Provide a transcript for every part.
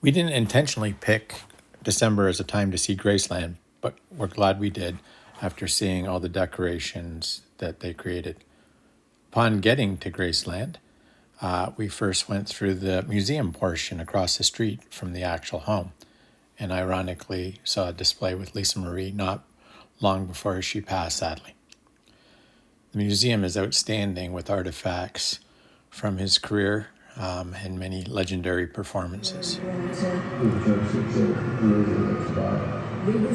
We didn't intentionally pick December as a time to see Graceland, but we're glad we did after seeing all the decorations that they created. Upon getting to Graceland, we first went through the museum portion across the street from the actual home, and ironically saw a display with Lisa Marie not long before she passed, sadly. The museum is outstanding with artifacts from his career and many legendary performances. They were so popular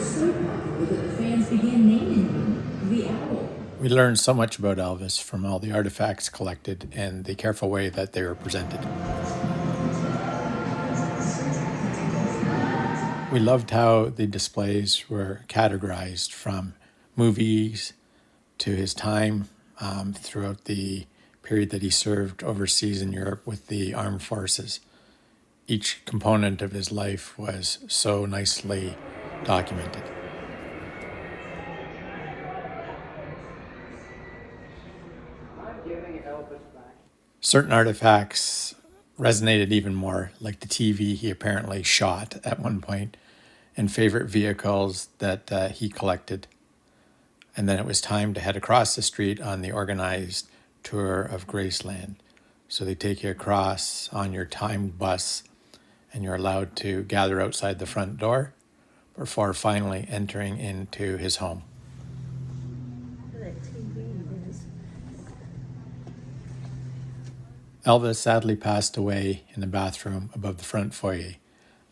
that the fans began naming him the Owl. We learned so much about Elvis from all the artifacts collected and the careful way that they were presented. We loved how the displays were categorized from movies to his time throughout the period that he served overseas in Europe with the armed forces. Each component of his life was so nicely documented. Certain artifacts resonated even more, like the TV he apparently shot at one point, and favorite vehicles that he collected. And then it was time to head across the street on the organized tour of Graceland. So they take you across on your timed bus, and you're allowed to gather outside the front door before finally entering into his home. Elvis sadly passed away in the bathroom above the front foyer.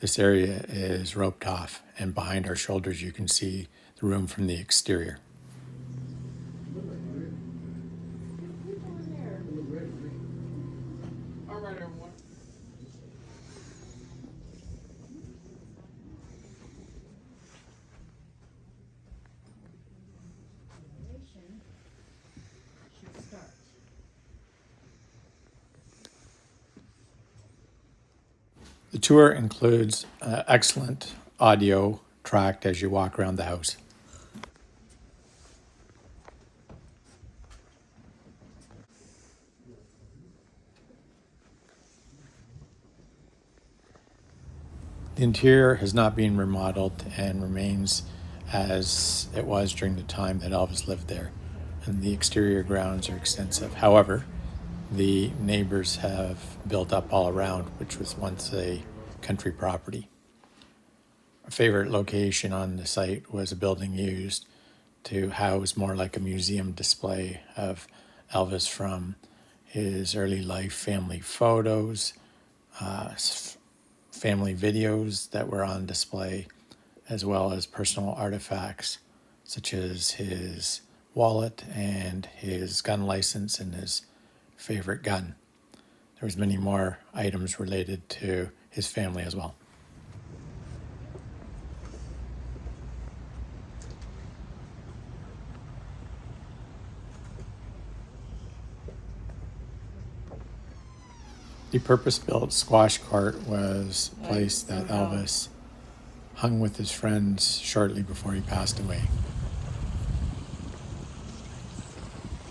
This area is roped off, and behind our shoulders you can see the room from the exterior. The tour includes excellent audio tracked as you walk around the house. The interior has not been remodeled and remains as it was during the time that Elvis lived there, and the exterior grounds are extensive. However, the neighbors have built up all around, which was once a country property. A favorite location on the site was a building used to house more like a museum display of Elvis from his early life, family photos, family videos that were on display, as well as personal artifacts such as his wallet and his gun license and his favorite gun. There was many more items related to his family as well. The purpose-built squash court was a place that Elvis hung with his friends shortly before he passed away.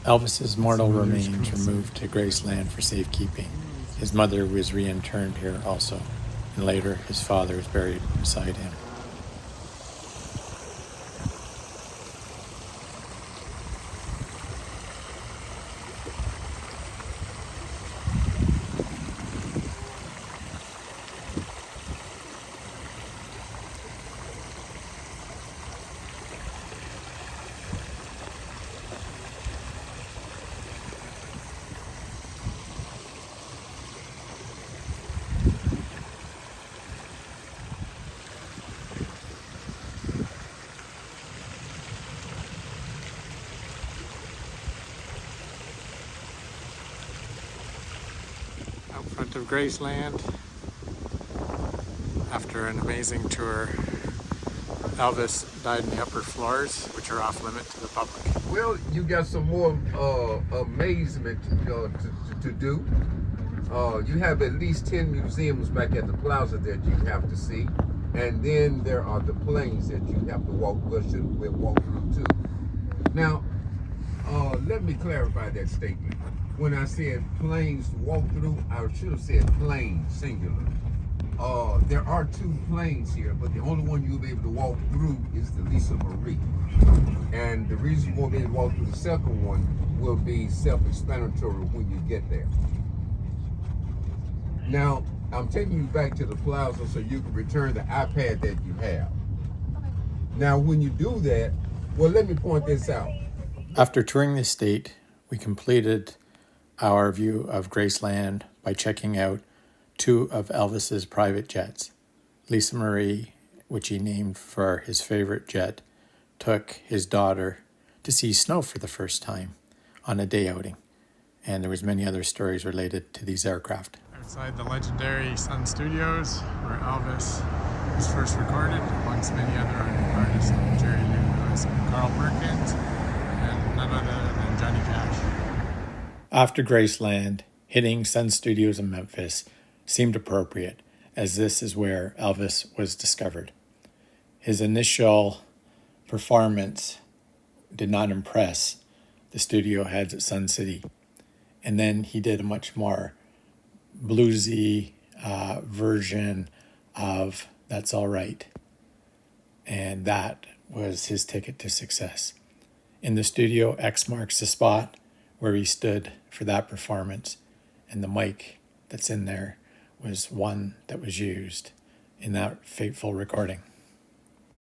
Elvis's mortal remains were moved to Graceland for safekeeping. His mother was reinterred here also, and later his father was buried beside him. Out front of Graceland, after an amazing tour, Elvis died in the upper floors, which are off limit to the public. Well, you got some more amazement to do. You have at least 10 museums back at the plaza that you have to see. And then there are the planes that you have to walk through too. Now, let me clarify that statement. When I said planes walk through, I should have said planes, singular. there are two planes here, but the only one you'll be able to walk through is the Lisa Marie. And the reason you won't be able to walk through the second one will be self-explanatory when you get there. Now, I'm taking you back to the plaza so you can return the iPad that you have. Now, when you do that, well, let me point this out. After touring the state, we completed our view of Graceland by checking out two of Elvis's private jets. Lisa Marie, which he named for his favorite jet, took his daughter to see snow for the first time on a day outing. And there was many other stories related to these aircraft. Outside the legendary Sun Studios, where Elvis was first recorded, amongst many other artists like Jerry Lee Lewis and Carl Perkins, and none other than Johnny Cash. After Graceland, hitting Sun Studios in Memphis seemed appropriate, as this is where Elvis was discovered. His initial performance did not impress the studio heads at Sun City, and then he did a much more bluesy version of That's All Right, and that was his ticket to success. In the studio, X marks the spot where he stood for that performance, and the mic that's in there was one that was used in that fateful recording.